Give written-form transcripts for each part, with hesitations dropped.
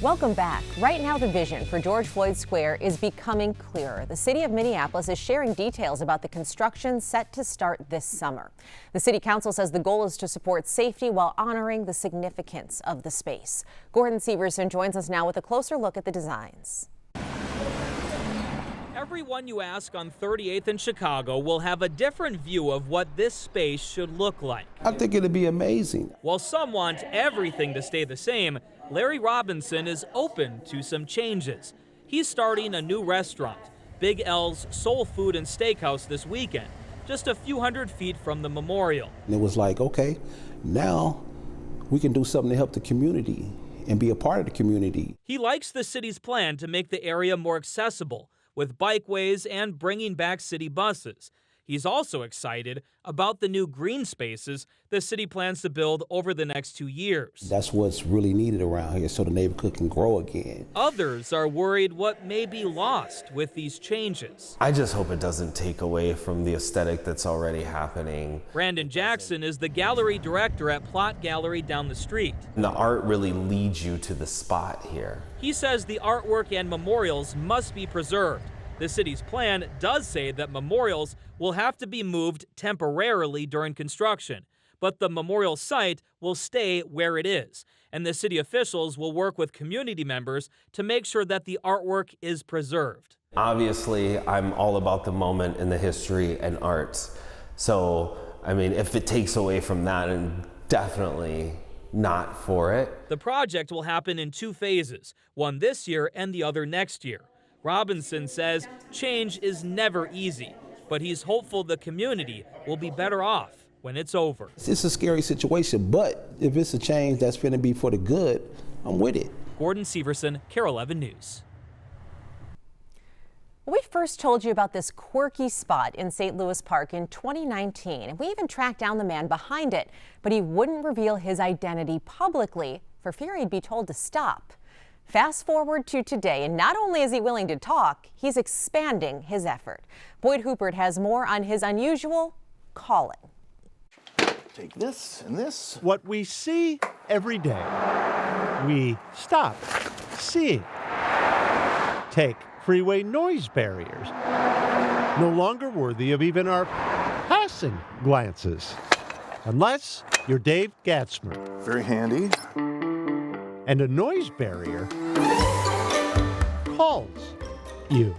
Welcome back. Right now, the vision for George Floyd Square is becoming clearer. The city of Minneapolis is sharing details about the construction set to start this summer. The city council says the goal is to support safety while honoring the significance of the space. Gordon Severson joins us now with a closer look at the designs. Everyone you ask on 38th in Chicago will have a different view of what this space should look like. I think it'd be amazing. While some want everything to stay the same, Larry Robinson is open to some changes. He's starting a new restaurant, Big L's Soul Food and Steakhouse, this weekend, just a few hundred feet from the memorial. And it was like, okay, now we can do something to help the community and be a part of the community. He likes the city's plan to make the area more accessible, with bikeways and bringing back city buses. He's also excited about the new green spaces the city plans to build over the next 2 years. That's what's really needed around here so the neighborhood can grow again. Others are worried what may be lost with these changes. I just hope it doesn't take away from the aesthetic that's already happening. Brandon Jackson is the gallery director at Plot Gallery down the street. And the art really leads you to the spot here. He says the artwork and memorials must be preserved. The city's plan does say that memorials will have to be moved temporarily during construction, but the memorial site will stay where it is, and the city officials will work with community members to make sure that the artwork is preserved. Obviously, I'm all about the moment in the history and art. So, I mean, if it takes away from that, and definitely not for it. The project will happen in 2 phases, one this year and the other next year. Robinson says change is never easy, but he's hopeful the community will be better off when it's over. It's a scary situation, but if it's a change that's going to be for the good, I'm with it. Gordon Severson, KARE 11 News. We first told you about this quirky spot in St. Louis Park in 2019, and we even tracked down the man behind it, but he wouldn't reveal his identity publicly for fear he'd be told to stop. Fast forward to today, and not only is he willing to talk, he's expanding his effort. Boyd Hoopert has more on his unusual calling. Take this and this. What we see every day, we stop seeing. Take freeway noise barriers, no longer worthy of even our passing glances, unless you're Dave Gatzmer. Very handy. And a noise barrier calls you.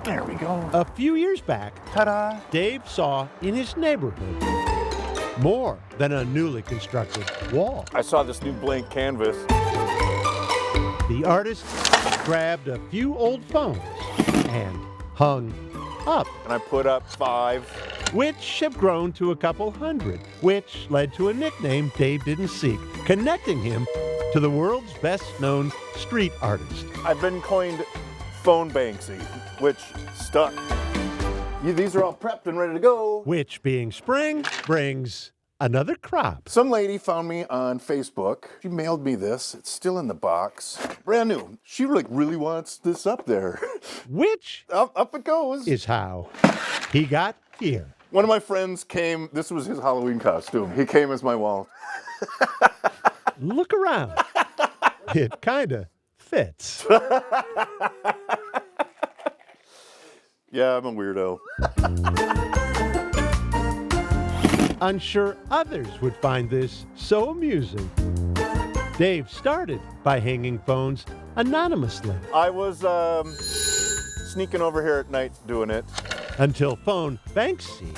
There we go. A few years back, Ta-da! Dave saw in his neighborhood more than a newly constructed wall. I saw this new blank canvas. The artist grabbed a few old phones and hung up, And I put up 5. which have grown to a couple hundred, which led to a nickname Dave didn't seek, connecting him to the world's best-known street artist. I've been coined Phone Banksy, which stuck. These are all prepped and ready to go. Which, being spring, brings another crop. Some lady found me on Facebook. She mailed me this. It's still in the box. Brand new. She really wants this up there. Which Up it goes. is how he got here. One of my friends came. This was his Halloween costume. He came as my wall. Look around. It kinda fits. Yeah, I'm a weirdo. Unsure others would find this so amusing, Dave started by hanging phones anonymously. I was sneaking over here at night doing it. Until Phone Banksy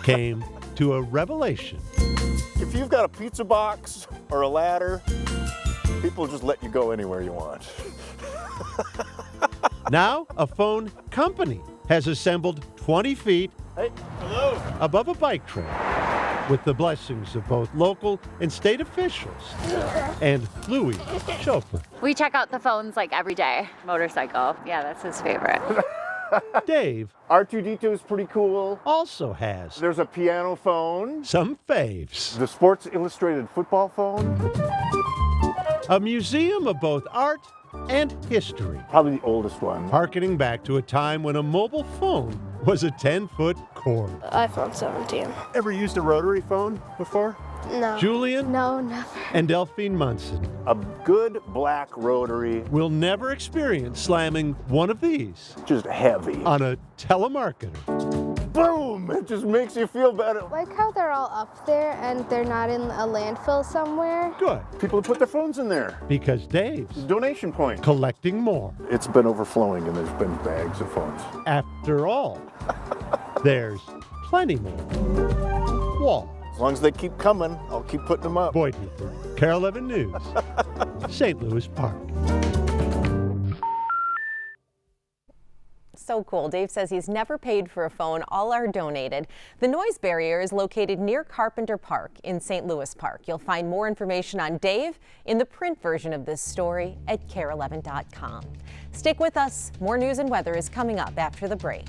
came to a revelation. If you've got a pizza box or a ladder, people just let you go anywhere you want. Now, a phone company has assembled 20 feet above a bike trail with the blessings of both local and state officials and Louis chauffeur. We check out the phones like every day. Motorcycle, yeah, that's his favorite. Dave R2D2 is pretty cool. also has There's a piano phone. some faves. The Sports Illustrated football phone. A museum of both art and history, Probably the oldest one. harkening back to a time when a mobile phone was a 10-foot cord. iPhone 17. Ever used a rotary phone before? No. Julian No, never. and Delphine Munson A good black rotary, will never experience slamming one of these just heavy. on a telemarketer. Boom! It just makes you feel better. Like how they're all up there and they're not in a landfill somewhere. Good, People put their phones in there. because Dave's Donation point. collecting more. It's been overflowing and there's been bags of phones. After all, there's plenty more. Wall. As long as they keep coming, I'll keep putting them up. Boyd Heaper, KARE 11 News, St. Louis Park. So cool. Dave says he's never paid for a phone. All are donated. The noise barrier is located near Carpenter Park in St. Louis Park. You'll find more information on Dave in the print version of this story at KARE11.com. Stick with us. More news and weather is coming up after the break.